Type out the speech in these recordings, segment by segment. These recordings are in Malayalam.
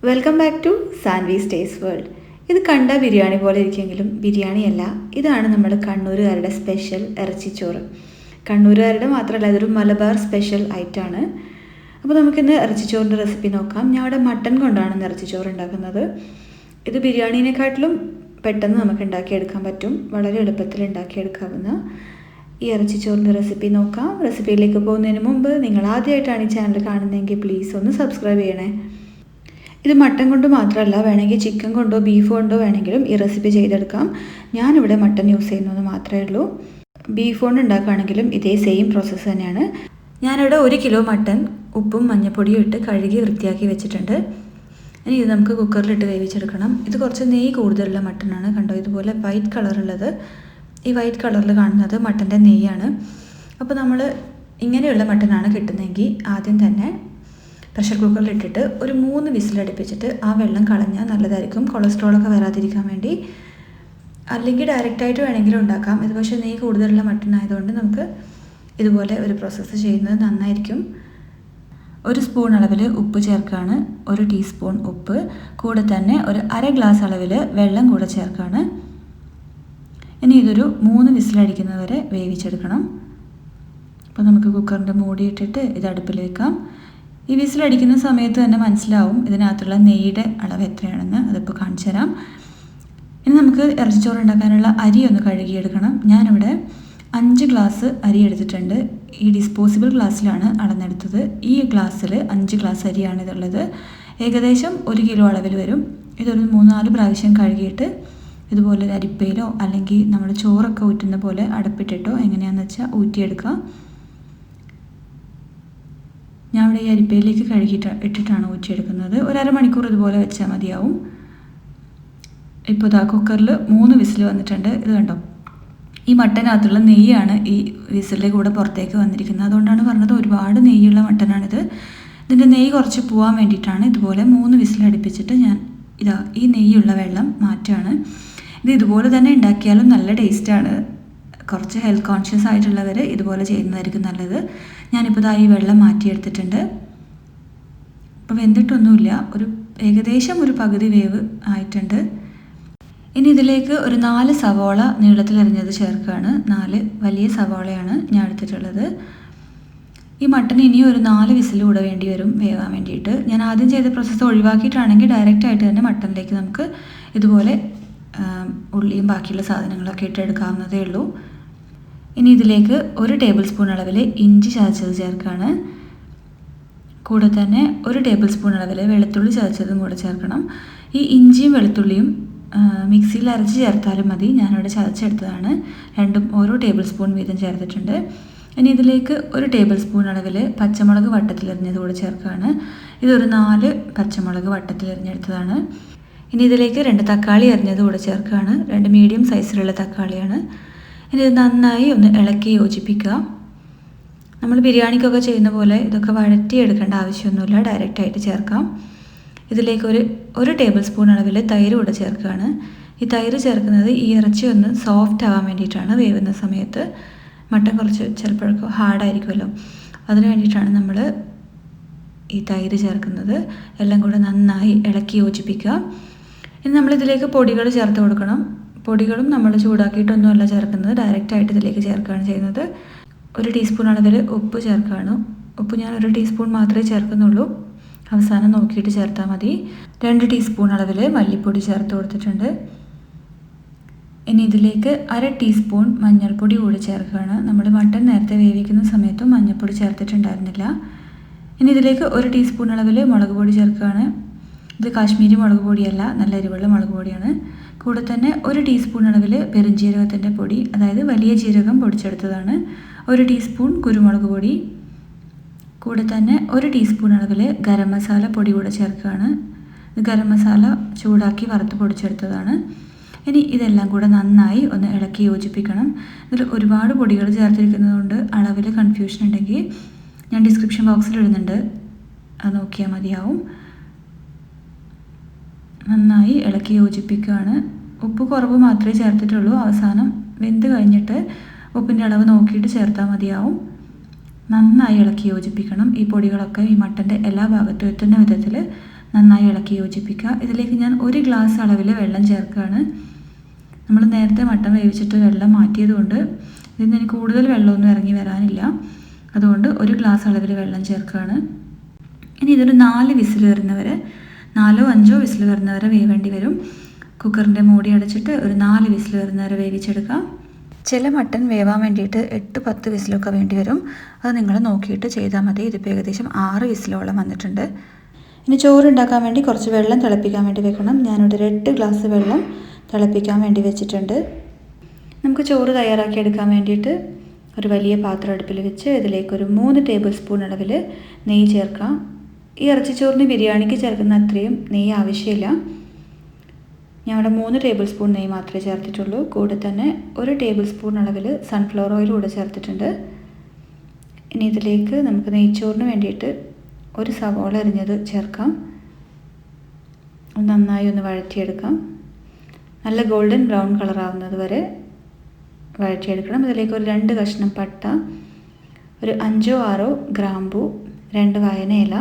Welcome back to Sanvi's taste world. ഇത് കണ്ട ബിരിയാണി പോലെ ഇരിക്കുമെങ്കിലും ബിരിയാണിയല്ല. ഇതാണ് നമ്മുടെ കണ്ണൂരുകാരുടെ സ്പെഷ്യൽ ഇറച്ചിച്ചോറ്. കണ്ണൂരുകാരുടെ മാത്രമല്ല, ഇതൊരു മലബാർ സ്പെഷ്യൽ ഐറ്റമാണ്. അപ്പോൾ നമുക്കിന്ന് ഇറച്ചിച്ചോറിൻ്റെ റെസിപ്പി നോക്കാം. ഞാൻ ഇവിടെ മട്ടൻ കൊണ്ടാണ് ഇന്ന് ഇറച്ചിച്ചോറ് ഉണ്ടാക്കുന്നത്. ഇത് ബിരിയാണീനെക്കാട്ടിലും പെട്ടെന്ന് നമുക്ക് ഉണ്ടാക്കിയെടുക്കാൻ പറ്റും. വളരെ എളുപ്പത്തിൽ ഉണ്ടാക്കിയെടുക്കാവുന്ന ഈ ഇറച്ചിച്ചോറിൻ്റെ റെസിപ്പി നോക്കാം. റെസിപ്പിയിലേക്ക് പോകുന്നതിന് മുമ്പ് നിങ്ങൾ ആദ്യമായിട്ടാണ് ഈ ചാനൽ കാണുന്നതെങ്കിൽ പ്ലീസ് ഒന്ന് സബ്സ്ക്രൈബ് ചെയ്യണേ. ഇത് മട്ടൻ കൊണ്ട് മാത്രമല്ല, വേണമെങ്കിൽ ചിക്കൻ കൊണ്ടോ ബീഫ് കൊണ്ടോ വേണമെങ്കിലും ഈ റെസിപ്പി ചെയ്തെടുക്കാം. ഞാനിവിടെ മട്ടൻ യൂസ് ചെയ്യുന്നത് മാത്രമേ ഉള്ളൂ. ബീഫ് കൊണ്ട് ഉണ്ടാക്കുകയാണെങ്കിലും ഇതേ സെയിം പ്രോസസ്സ് തന്നെയാണ്. ഞാനിവിടെ 1 കിലോ മട്ടൻ ഉപ്പും മഞ്ഞൾപ്പൊടിയും ഇട്ട് കഴുകി വൃത്തിയാക്കി വെച്ചിട്ടുണ്ട്. ഇനി ഇത് നമുക്ക് കുക്കറിലിട്ട് വേവിച്ചെടുക്കണം. ഇത് കുറച്ച് നെയ്യ് കൂടുതലുള്ള മട്ടനാണ്. കണ്ടോ, ഇതുപോലെ വൈറ്റ് കളറുള്ളത്. ഈ വൈറ്റ് കളറിൽ കാണുന്നത് മട്ടൻ്റെ നെയ്യാണ്. അപ്പോൾ നമ്മൾ ഇങ്ങനെയുള്ള മട്ടനാണ് കിട്ടുന്നതെങ്കിൽ ആദ്യം തന്നെ പ്രഷർ കുക്കറിലിട്ടിട്ട് ഒരു 3 വിസിലടുപ്പിച്ചിട്ട് ആ വെള്ളം കളഞ്ഞാൽ നല്ലതായിരിക്കും, കൊളസ്ട്രോളൊക്കെ വരാതിരിക്കാൻ വേണ്ടി. അല്ലെങ്കിൽ ഡയറക്റ്റായിട്ട് വേണമെങ്കിലും ഉണ്ടാക്കാം. ഇത് പക്ഷേ നെയ്യ് കൂടുതലുള്ള മട്ടൺ ആയതുകൊണ്ട് നമുക്ക് ഇതുപോലെ ഒരു പ്രോസസ്സ് ചെയ്യുന്നത് നന്നായിരിക്കും. 1 സ്പൂൺ അളവിൽ ഉപ്പ് ചേർക്കുകയാണ്, 1 ടീസ്പൂൺ ഉപ്പ്. കൂടെ തന്നെ ഒരു 1/2 ഗ്ലാസ് അളവിൽ വെള്ളം കൂടെ ചേർക്കുകയാണ്. ഇനി ഇതൊരു 3 വിസിലടിക്കുന്നത് വരെ വേവിച്ചെടുക്കണം. അപ്പോൾ നമുക്ക് കുക്കറിൻ്റെ മൂടിയിട്ടിട്ട് ഇത് അടുപ്പിൽ വെക്കാം. ഈ വിസിലടിക്കുന്ന സമയത്ത് തന്നെ മനസ്സിലാവും ഇതിനകത്തുള്ള നെയ്യുടെ അളവ് എത്രയാണെന്ന്. അതിപ്പോൾ കാണിച്ചു തരാം. ഇനി നമുക്ക് ഇറച്ചിച്ചോറ് ഉണ്ടാക്കാനുള്ള അരി ഒന്ന് കഴുകിയെടുക്കണം. ഞാനിവിടെ 5 ഗ്ലാസ് അരി എടുത്തിട്ടുണ്ട്. ഈ ഡിസ്പോസിബിൾ ഗ്ലാസ്സിലാണ് അളന്നെടുത്തത്. ഈ ഗ്ലാസ്സിൽ 5 ഗ്ലാസ് അരിയാണ് ഇതുള്ളത്. ഏകദേശം 1 കിലോ അളവിൽ വരും. ഇതൊരു 3-4 പ്രാവശ്യം കഴുകിയിട്ട് ഇതുപോലെ ഒരു അരിപ്പയിലോ അല്ലെങ്കിൽ നമ്മൾ ചോറൊക്കെ ഊറ്റുന്ന പോലെ അടുപ്പിട്ടിട്ടോ എങ്ങനെയാണെന്ന് വെച്ചാൽ ഊറ്റിയെടുക്കുക. ഞാൻ ഇവിടെ ഈ അരിപ്പയിലേക്ക് ഇട്ടിട്ടാണ് ഊറ്റിയെടുക്കുന്നത്. ഒരു അരമണിക്കൂർ ഇതുപോലെ വെച്ചാൽ മതിയാവും. ഇപ്പോൾ ഇതാ കുക്കറിൽ 3 വിസിൽ വന്നിട്ടുണ്ട്. ഇത് കണ്ടോ, ഈ മട്ടനകത്തുള്ള നെയ്യാണ് ഈ വിസിലിൻ്റെ കൂടെ പുറത്തേക്ക് വന്നിരിക്കുന്നത്. അതുകൊണ്ടാണ് പറഞ്ഞത് ഒരുപാട് നെയ്യുള്ള മട്ടനാണിത്. ഇതിൻ്റെ നെയ്യ് കുറച്ച് പോകാൻ വേണ്ടിയിട്ടാണ് ഇതുപോലെ 3 വിസിൽ അടുപ്പിച്ചിട്ട് ഞാൻ ഈ നെയ്യുള്ള വെള്ളം മാറ്റുകയാണ്. ഇത് ഇതുപോലെ തന്നെ ഉണ്ടാക്കിയാലും നല്ല ടേസ്റ്റാണ്. കുറച്ച് ഹെൽത്ത് കോൺഷ്യസ് ആയിട്ടുള്ളവർ ഇതുപോലെ ചെയ്യുന്നതായിരിക്കും നല്ലത്. ഞാനിപ്പോൾ ഈ വെള്ളം മാറ്റിയെടുത്തിട്ടുണ്ട്. അപ്പോൾ വെന്തിട്ടൊന്നുമില്ല, ഏകദേശം ഒരു പകുതി വേവ് ആയിട്ടുണ്ട്. ഇനി ഇതിലേക്ക് ഒരു 4 സവോള നീളത്തിലരിഞ്ഞത് ചേർക്കുകയാണ്. 4 വലിയ സവോളയാണ് ഞാൻ എടുത്തിട്ടുള്ളത്. ഈ മട്ടൻ ഇനിയും ഒരു 4 വിസിലൂടെ വേണ്ടി വരും വേവാൻ വേണ്ടിയിട്ട്. ഞാൻ ആദ്യം ചെയ്ത പ്രോസസ്സ് ഒഴിവാക്കിയിട്ടാണെങ്കിൽ ഡയറക്റ്റായിട്ട് തന്നെ മട്ടനിലേക്ക് നമുക്ക് ഇതുപോലെ ഉള്ളിയും ബാക്കിയുള്ള സാധനങ്ങളൊക്കെ ഇട്ടെടുക്കാവുന്നതേ ഉള്ളൂ. ഇനി ഇതിലേക്ക് 1 ടേബിൾ സ്പൂൺ അളവിൽ ഇഞ്ചി ചതച്ചത് ചേർക്കുകയാണ്. കൂടെ തന്നെ 1 ടേബിൾ സ്പൂൺ അളവിൽ വെളുത്തുള്ളി ചതച്ചതും കൂടെ ചേർക്കണം. ഈ ഇഞ്ചിയും വെളുത്തുള്ളിയും മിക്സിയിൽ അരച്ച് ചേർത്താലും മതി. ഞാനിവിടെ ചതച്ചെടുത്തതാണ്. രണ്ടും ഓരോ ടേബിൾ സ്പൂൺ വീതം ചേർത്തിട്ടുണ്ട്. ഇനി ഇതിലേക്ക് 1 ടേബിൾ സ്പൂൺ അളവിൽ പച്ചമുളക് വട്ടത്തിലെറിഞ്ഞത് കൂടെ ചേർക്കുകയാണ്. ഇതൊരു 4 പച്ചമുളക് വട്ടത്തിലെറിഞ്ഞെടുത്തതാണ്. ഇനി ഇതിലേക്ക് 2 തക്കാളി അരിഞ്ഞത് കൂടെ ചേർക്കുകയാണ്. 2 മീഡിയം സൈസിലുള്ള തക്കാളിയാണ്. ഇനി ഇത് നന്നായി ഒന്ന് ഇളക്കി യോജിപ്പിക്കുക. നമ്മൾ ബിരിയാണിക്കൊക്കെ ചെയ്യുന്ന പോലെ ഇതൊക്കെ വഴറ്റിയെടുക്കേണ്ട ആവശ്യമൊന്നുമില്ല, ഡയറക്റ്റായിട്ട് ചേർക്കാം. ഇതിലേക്ക് ഒരു ടേബിൾ സ്പൂൺ അളവിൽ തൈര് കൂടെ ചേർക്കുകയാണ്. ഈ തൈര് ചേർക്കുന്നത് ഈ ഇറച്ചി ഒന്ന് സോഫ്റ്റ് ആവാൻ വേണ്ടിയിട്ടാണ്. വേവുന്ന സമയത്ത് മട്ടൻ കുറച്ച് ചിലപ്പോഴൊക്കെ ഹാർഡായിരിക്കുമല്ലോ, അതിന് വേണ്ടിയിട്ടാണ് നമ്മൾ ഈ തൈര് ചേർക്കുന്നത്. എല്ലാം കൂടെ നന്നായി ഇളക്കി യോജിപ്പിക്കുക. ഇനി നമ്മളിതിലേക്ക് പൊടികൾ ചേർത്ത് കൊടുക്കണം. പൊടികളും നമ്മൾ ചൂടാക്കിയിട്ടൊന്നുമല്ല ചേർക്കുന്നത്, ഡയറക്റ്റായിട്ട് ഇതിലേക്ക് ചേർക്കുകയാണ് ചെയ്യുന്നത്. 1 ടീസ്പൂൺ അളവിൽ ഉപ്പ് ചേർക്കുകയാണ്. ഉപ്പ് ഞാൻ 1 ടീസ്പൂൺ മാത്രമേ ചേർക്കുന്നുള്ളൂ, അവസാനം നോക്കിയിട്ട് ചേർത്താൽ മതി. 2 ടീസ്പൂൺ അളവിൽ മല്ലിപ്പൊടി ചേർത്ത് കൊടുത്തിട്ടുണ്ട്. ഇനി ഇതിലേക്ക് 1/2 ടീസ്പൂൺ മഞ്ഞൾപ്പൊടി കൂടി ചേർക്കുകയാണ്. നമ്മൾ മട്ടൻ നേരത്തെ വേവിക്കുന്ന സമയത്തും മഞ്ഞൾപ്പൊടി ചേർത്തിട്ടുണ്ടായിരുന്നില്ല. ഇനി ഇതിലേക്ക് 1 ടീസ്പൂൺ അളവിൽ മുളക് പൊടി ചേർക്കുകയാണ്. ഇത് കാശ്മീരി മുളക് പൊടിയല്ല, നല്ല എരിവുള്ള മുളക് പൊടിയാണ്. കൂടെ തന്നെ 1 ടീസ്പൂൺ അളവിൽ പെരുംജീരകത്തിൻ്റെ പൊടി, അതായത് വലിയ ജീരകം പൊടിച്ചെടുത്തതാണ്. 1 ടീസ്പൂൺ കുരുമുളക് പൊടി. കൂടെ തന്നെ 1 ടീസ്പൂൺ അളവിൽ ഗരം മസാല പൊടി കൂടെ ചേർക്കുകയാണ്. ഇത് ഗരം മസാല ചൂടാക്കി വറുത്ത് പൊടിച്ചെടുത്തതാണ്. ഇനി ഇതെല്ലാം കൂടെ നന്നായി ഒന്ന് ഇളക്കി യോജിപ്പിക്കണം. ഇതിൽ ഒരുപാട് പൊടികൾ ചേർത്തിരിക്കുന്നതുകൊണ്ട് അളവിൽ കൺഫ്യൂഷൻ ഉണ്ടെങ്കിൽ ഞാൻ ഡിസ്ക്രിപ്ഷൻ ബോക്സിൽ ഇടുന്നുണ്ട്, അത് നോക്കിയാൽ മതിയാവും. നന്നായി ഇളക്കി യോജിപ്പിക്കുകയാണ്. ഉപ്പ് കുറവ് മാത്രമേ ചേർത്തിട്ടുള്ളൂ. അവസാനം വെന്ത് കഴിഞ്ഞിട്ട് ഉപ്പിൻ്റെ അളവ് നോക്കിയിട്ട് ചേർത്താൽ മതിയാവും. നന്നായി ഇളക്കി യോജിപ്പിക്കണം. ഈ പൊടികളൊക്കെ ഈ മട്ടൻ്റെ എല്ലാ ഭാഗത്തും എത്തുന്ന വിധത്തിൽ നന്നായി ഇളക്കി യോജിപ്പിക്കുക. ഇതിലേക്ക് ഞാൻ 1 ഗ്ലാസ് അളവിൽ വെള്ളം ചേർക്കുകയാണ്. നമ്മൾ നേരത്തെ മട്ടൻ വേവിച്ചിട്ട് വെള്ളം മാറ്റിയതുകൊണ്ട് ഇതിന് എനിക്ക് കൂടുതൽ വെള്ളമൊന്നും ഇറങ്ങി വരാനില്ല. അതുകൊണ്ട് 1 ഗ്ലാസ് അളവിൽ വെള്ളം ചേർക്കുകയാണ്. ഇനി ഇതൊരു 4 വിസിൽ വരുന്നവരെ 4 5 വിസിൽ വരുന്നവരെ വേവേണ്ടി വരും. കുക്കറിൻ്റെ മൂടി അടച്ചിട്ട് ഒരു 4 വിസിൽ വരുന്നവരെ വേവിച്ചെടുക്കാം. ചില മട്ടൻ വേവാൻ വേണ്ടിയിട്ട് 8-10 വിസിലൊക്കെ വേണ്ടി വരും. അത് നിങ്ങൾ നോക്കിയിട്ട് ചെയ്താൽ മതി. ഇതിപ്പോൾ ഏകദേശം 6 വിസിലോളം വന്നിട്ടുണ്ട്. ഇനി ചോറ് ഉണ്ടാക്കാൻ വേണ്ടി കുറച്ച് വെള്ളം തിളപ്പിക്കാൻ വേണ്ടി വെക്കണം. ഞാനിവിടെ 8 ഗ്ലാസ് വെള്ളം തിളപ്പിക്കാൻ വേണ്ടി വെച്ചിട്ടുണ്ട്. നമുക്ക് ചോറ് തയ്യാറാക്കി എടുക്കാൻ വേണ്ടിയിട്ട് ഒരു വലിയ പാത്രം അടുപ്പിൽ വെച്ച് ഇതിലേക്ക് ഒരു 3 ടേബിൾ സ്പൂൺ അളവിൽ നെയ്യ് ചേർക്കാം. ഈ ഇറച്ചിച്ചോറിന് ബിരിയാണിക്ക് ചേർക്കുന്ന അത്രയും നെയ്യ് ആവശ്യമില്ല. ഞാൻ ഇവിടെ 3 ടേബിൾ സ്പൂൺ നെയ്യ് മാത്രമേ ചേർത്തിട്ടുള്ളൂ. കൂടെ തന്നെ 1 ടേബിൾ സ്പൂൺ അളവിൽ സൺഫ്ലവർ ഓയിൽ കൂടെ ചേർത്തിട്ടുണ്ട്. ഇനി ഇതിലേക്ക് നമുക്ക് നെയ്ച്ചോറിന് വേണ്ടിയിട്ട് ഒരു സവാള അരിഞ്ഞത് ചേർക്കാം. നന്നായി ഒന്ന് വഴറ്റിയെടുക്കാം. നല്ല ഗോൾഡൻ ബ്രൗൺ കളറാവുന്നത് വരെ വഴറ്റിയെടുക്കണം. ഇതിലേക്ക് ഒരു 2 കഷ്ണം പട്ട, ഒരു 5-6 ഗ്രാമ്പൂ, 2 വയനയില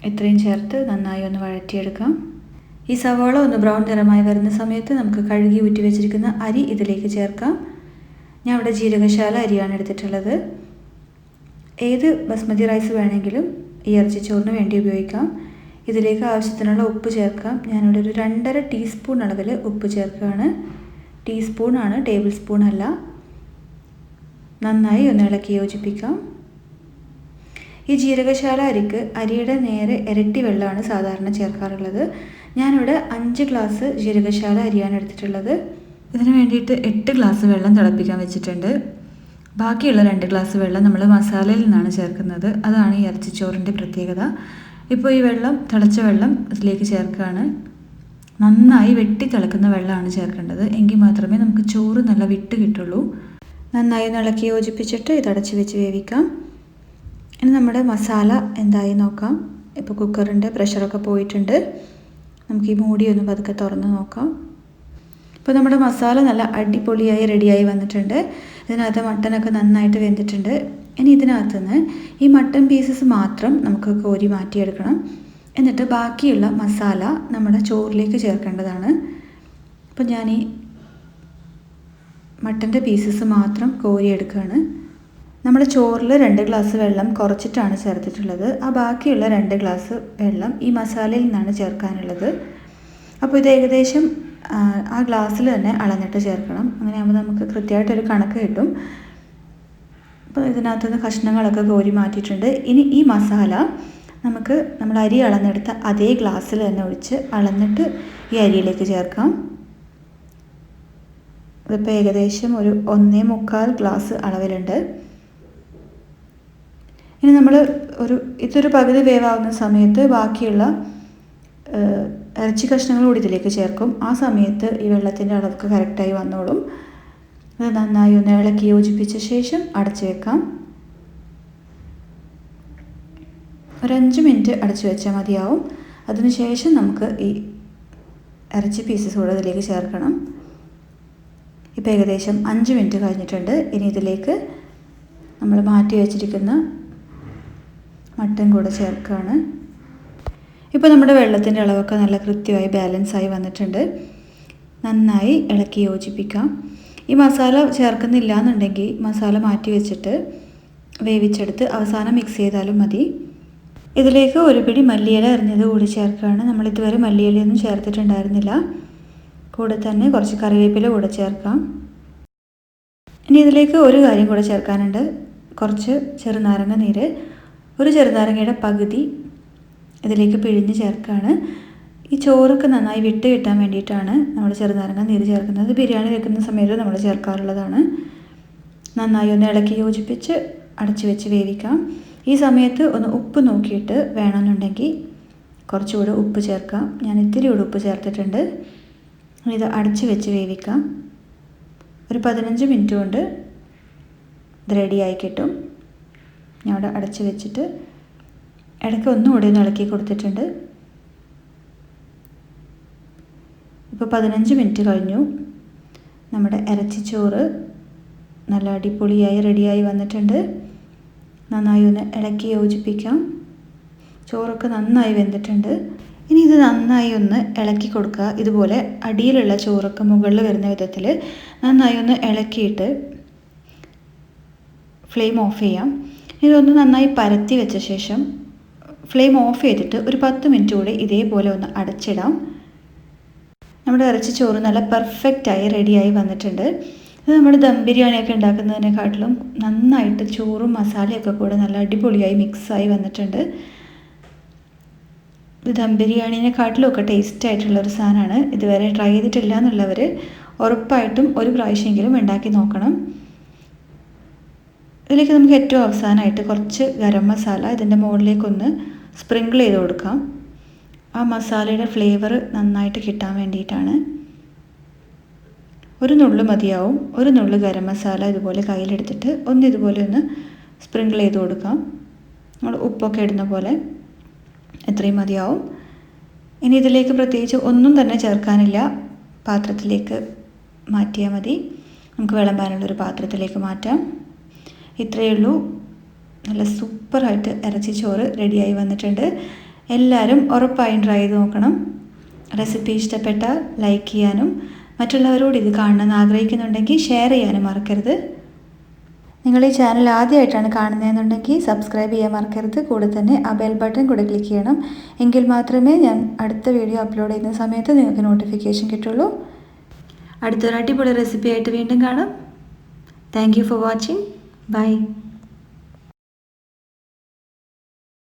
ഇത്രയും ചേർത്ത് നന്നായി ഒന്ന് വഴറ്റിയെടുക്കാം. ഈ സവാള ഒന്ന് ബ്രൗൺ നിറമായി വരുന്ന സമയത്ത് നമുക്ക് കഴുകി ഊറ്റി വെച്ചിരിക്കുന്ന അരി ഇതിലേക്ക് ചേർക്കാം. ഞാൻ ഇവിടെ ജീരകശാല അരിയാണ് എടുത്തിട്ടുള്ളത്. ഏത് ബസ്മതി റൈസ് വേണമെങ്കിലും ഈ ഇറച്ചിച്ചോറിന് വേണ്ടി ഉപയോഗിക്കാം. ഇതിലേക്ക് ആവശ്യത്തിനുള്ള ഉപ്പ് ചേർക്കാം. ഞാനിവിടെ ഒരു 2.5 ടീസ്പൂൺ അളവിൽ ഉപ്പ് ചേർക്കുകയാണ്. ടീസ്പൂണാണ്, ടേബിൾ സ്പൂൺ അല്ല. നന്നായി ഒന്ന് ഇളക്കി യോജിപ്പിക്കാം. ഈ ജീരകശാല അരിക്ക് അരിയുടെ നേരെ ഇരട്ടി വെള്ളമാണ് സാധാരണ ചേർക്കാറുള്ളത്. ഞാനിവിടെ 5 ഗ്ലാസ് ജീരകശാല അരിയാണ് എടുത്തിട്ടുള്ളത്. ഇതിന് വേണ്ടിയിട്ട് 8 ഗ്ലാസ് വെള്ളം തിളപ്പിക്കാൻ വെച്ചിട്ടുണ്ട്. ബാക്കിയുള്ള 2 ഗ്ലാസ് വെള്ളം നമ്മൾ മസാലയിൽ നിന്നാണ് ചേർക്കുന്നത്. അതാണ് ഈ ഇറച്ചിച്ചോറിൻ്റെ പ്രത്യേകത. ഇപ്പോൾ ഈ വെള്ളം, തിളച്ച വെള്ളം ഇതിലേക്ക് ചേർക്കുകയാണ്. നന്നായി വെട്ടി തിളക്കുന്ന വെള്ളമാണ് ചേർക്കേണ്ടത്. എങ്കിൽ മാത്രമേ നമുക്ക് ചോറ് നല്ല വിട്ട് കിട്ടുള്ളൂ. നന്നായി ഇളക്കി യോജിപ്പിച്ചിട്ട് ഇതടച്ച് വെച്ച് വേവിക്കാം. ഇനി നമ്മുടെ മസാല എന്തായി നോക്കാം. ഇപ്പോൾ കുക്കറിൻ്റെ പ്രഷറൊക്കെ പോയിട്ടുണ്ട്. നമുക്ക് ഈ മൂടി ഒന്ന് പതുക്കെ തുറന്ന് നോക്കാം. ഇപ്പോൾ നമ്മുടെ മസാല നല്ല അടിപൊളിയായി റെഡിയായി വന്നിട്ടുണ്ട്. ഇതിനകത്ത് മട്ടനൊക്കെ നന്നായിട്ട് വെന്തിട്ടുണ്ട്. ഇനി ഇതിനകത്ത് നിന്ന് ഈ മട്ടൻ പീസസ് മാത്രം നമുക്ക് കോരി മാറ്റിയെടുക്കണം. എന്നിട്ട് ബാക്കിയുള്ള മസാല നമ്മുടെ ചോറിലേക്ക് ചേർക്കേണ്ടതാണ്. അപ്പോൾ ഞാൻ ഈ മട്ടൻ്റെ പീസസ് മാത്രം കോരിയെടുക്കുകയാണ്. നമ്മുടെ ചോറിൽ 2 ഗ്ലാസ് വെള്ളം കുറച്ചിട്ടാണ് ചേർത്തിട്ടുള്ളത്. ആ ബാക്കിയുള്ള 2 ഗ്ലാസ് വെള്ളം ഈ മസാലയിൽ നിന്നാണ് ചേർക്കാനുള്ളത്. അപ്പോൾ ഇത് ഏകദേശം ആ ഗ്ലാസ്സിൽ തന്നെ അളന്നിട്ട് ചേർക്കണം. അങ്ങനെയാകുമ്പോൾ നമുക്ക് കൃത്യമായിട്ടൊരു കണക്ക് കിട്ടും. അപ്പോൾ ഇതിനകത്തുനിന്ന് കഷ്ണങ്ങളൊക്കെ കോരി മാറ്റിയിട്ടുണ്ട്. ഇനി ഈ മസാല നമുക്ക് നമ്മൾ അരി അളന്നെടുത്ത അതേ ഗ്ലാസ്സിൽ തന്നെ ഒഴിച്ച് അളന്നിട്ട് ഈ അരിയിലേക്ക് ചേർക്കാം. ഇതിപ്പോൾ ഏകദേശം ഒരു 1.25 ഗ്ലാസ് അളവിലുണ്ട്. ഇനി നമ്മൾ ഇതൊരു പകുതി വേവാവുന്ന സമയത്ത് ബാക്കിയുള്ള ഇറച്ചി കഷ്ണങ്ങൾ കൂടി ഇതിലേക്ക് ചേർക്കും. ആ സമയത്ത് ഈ വെള്ളത്തിൻ്റെ അളവൊക്കെ കറക്റ്റായി വന്നോളും. അത് നന്നായി ഒന്ന് ഇളക്കി യോജിപ്പിച്ച ശേഷം അടച്ചു വെക്കാം. ഒരു 5 മിനിറ്റ് അടച്ചു വെച്ചാൽ മതിയാവും. അതിനുശേഷം നമുക്ക് ഈ ഇറച്ചി പീസസ് കൂടെ ഇതിലേക്ക് ചേർക്കണം. ഇപ്പോൾ ഏകദേശം 5 മിനിറ്റ് കഴിഞ്ഞിട്ടുണ്ട്. ഇനി ഇതിലേക്ക് നമ്മൾ മാറ്റി വെച്ചിരിക്കുന്ന മട്ടൻ കൂടെ ചേർക്കുകയാണ്. ഇപ്പോൾ നമ്മുടെ വെള്ളത്തിൻ്റെ അളവൊക്കെ നല്ല കൃത്യമായി ബാലൻസായി വന്നിട്ടുണ്ട്. നന്നായി ഇളക്കി യോജിപ്പിക്കാം. ഈ മസാല ചേർക്കുന്നില്ല എന്നുണ്ടെങ്കിൽ മസാല മാറ്റി വെച്ചിട്ട് വേവിച്ചെടുത്ത് അവസാനം മിക്സ് ചെയ്താലും മതി. ഇതിലേക്ക് ഒരു പിടി മല്ലിയില അരിഞ്ഞത് കൂടി ചേർക്കുകയാണ്. നമ്മളിതുവരെ മല്ലിയിലയൊന്നും ചേർത്തിട്ടുണ്ടായിരുന്നില്ല. കൂടെ തന്നെ കുറച്ച് കറിവേപ്പില കൂടെ ചേർക്കാം. ഇനി ഇതിലേക്ക് ഒരു കാര്യം കൂടെ ചേർക്കാനുണ്ട്. കുറച്ച് ചെറുനാരങ്ങ നീര്, ഒരു ചെറുനാരങ്ങയുടെ പകുതി ഇതിലേക്ക് പിഴിഞ്ഞ് ചേർക്കുകയാണ്. ഈ ചോറൊക്കെ നന്നായി വിട്ട് കിട്ടാൻ വേണ്ടിയിട്ടാണ് നമ്മൾ ചെറുനാരങ്ങ നീര് ചേർക്കുന്നത്. ബിരിയാണി വെക്കുന്ന സമയത്ത് നമ്മൾ ചേർക്കാറുള്ളതാണ്. നന്നായി ഒന്ന് ഇളക്കി യോജിപ്പിച്ച് അടച്ചു വെച്ച് വേവിക്കാം. ഈ സമയത്ത് ഒന്ന് ഉപ്പ് നോക്കിയിട്ട് വേണമെന്നുണ്ടെങ്കിൽ കുറച്ചുകൂടെ ഉപ്പ് ചേർക്കാം. ഞാൻ ഇത്തിരി കൂടെ ഉപ്പ് ചേർത്തിട്ടുണ്ട്. ഇത് അടച്ചു വെച്ച് വേവിക്കാം. ഒരു 15 മിനിറ്റ് കൊണ്ട് ഇത് റെഡിയായി കിട്ടും. ഞാൻ അവിടെ അടച്ചു വെച്ചിട്ട് ഇടയ്ക്ക് ഒന്നുകൂടി ഒന്ന് ഇളക്കി കൊടുത്തിട്ടുണ്ട്. ഇപ്പോൾ 15 മിനിറ്റ് കഴിഞ്ഞു. നമ്മുടെ ഇറച്ചിച്ചോറ് നല്ല അടിപൊളിയായി റെഡിയായി വന്നിട്ടുണ്ട്. നന്നായി ഒന്ന് ഇളക്കി യോജിപ്പിക്കാം. ചോറൊക്കെ നന്നായി വെന്തിട്ടുണ്ട്. ഇനി ഇത് നന്നായി ഒന്ന് ഇളക്കി കൊടുക്കുക. ഇതുപോലെ അടിയിലുള്ള ചോറൊക്കെ മുകളിൽ വരുന്ന വിധത്തിൽ നന്നായി ഒന്ന് ഇളക്കിയിട്ട് ഫ്ലെയിം ഓഫ് ചെയ്യാം. ഇതൊന്ന് നന്നായി പരത്തി വെച്ച ശേഷം ഫ്ലെയിം ഓഫ് ചെയ്തിട്ട് ഒരു 10 മിനിറ്റ് കൂടി ഇതേപോലെ ഒന്ന് അടച്ചിടാം. നമ്മുടെ ഇറച്ചി ചോറ് നല്ല പെർഫെക്റ്റായി റെഡിയായി വന്നിട്ടുണ്ട്. ഇത് നമ്മൾ ദം ബിരിയാണിയൊക്കെ ഉണ്ടാക്കുന്നതിനെക്കാട്ടിലും നന്നായിട്ട് ചോറും മസാലയൊക്കെ കൂടെ നല്ല അടിപൊളിയായി മിക്സായി വന്നിട്ടുണ്ട്. ഇത് ദം ബിരിയാണിനെക്കാട്ടിലും ഒക്കെ ടേസ്റ്റ് ആയിട്ടുള്ളൊരു സാധനമാണ്. ഇതുവരെ ട്രൈ ചെയ്തിട്ടില്ല എന്നുള്ളവർ ഉറപ്പായിട്ടും ഒരു പ്രാവശ്യമെങ്കിലും ഉണ്ടാക്കി നോക്കണം. ഇതിലേക്ക് നമുക്ക് ഏറ്റവും അവസാനമായിട്ട് കുറച്ച് ഗരം മസാല ഇതിൻ്റെ മുകളിലേക്കൊന്ന് സ്പ്രിങ്കിൾ ചെയ്ത് കൊടുക്കാം. ആ മസാലയുടെ ഫ്ലേവർ നന്നായിട്ട് കിട്ടാൻ വേണ്ടിയിട്ടാണ്. ഒരു നുള്ളു മതിയാവും. ഒരു നുള്ളു ഗരം മസാല ഇതുപോലെ കയ്യിലെടുത്തിട്ട് ഇതുപോലെ ഒന്ന് സ്പ്രിങ്കിൾ ചെയ്ത് കൊടുക്കാം. നമ്മൾ ഉപ്പൊക്കെ ഇടുന്ന പോലെ എത്രയും മതിയാവും. ഇനി ഇതിലേക്ക് പ്രത്യേകിച്ച് ഒന്നും തന്നെ ചേർക്കാനില്ല. പാത്രത്തിലേക്ക് മാറ്റിയാൽ മതി. നമുക്ക് വിളമ്പാനുള്ളൊരു പാത്രത്തിലേക്ക് മാറ്റാം. ഇത്രയേ ഉള്ളൂ. നല്ല സൂപ്പറായിട്ട് ഇറച്ചി ചോറ് റെഡിയായി വന്നിട്ടുണ്ട്. എല്ലാവരും ഉറപ്പായും ട്രൈ ചെയ്ത് നോക്കണം. റെസിപ്പി ഇഷ്ടപ്പെട്ടാൽ ലൈക്ക് ചെയ്യാനും മറ്റുള്ളവരോട് ഇത് കാണണമെന്ന് ആഗ്രഹിക്കുന്നുണ്ടെങ്കിൽ ഷെയർ ചെയ്യാനും മറക്കരുത്. നിങ്ങൾ ഈ ചാനൽ ആദ്യമായിട്ടാണ് കാണുന്നതെന്നുണ്ടെങ്കിൽ സബ്സ്ക്രൈബ് ചെയ്യാൻ മറക്കരുത്. കൂടെ തന്നെ ആ ബെൽ ബട്ടൺ കൂടെ ക്ലിക്ക് ചെയ്യണം. എങ്കിൽ മാത്രമേ ഞാൻ അടുത്ത വീഡിയോ അപ്ലോഡ് ചെയ്യുന്ന സമയത്ത് നിങ്ങൾക്ക് നോട്ടിഫിക്കേഷൻ കിട്ടുള്ളൂ. അടുത്തൊരു അടിപൊളി റെസിപ്പി ആയിട്ട് വീണ്ടും കാണാം. Thank you for watching. Bye.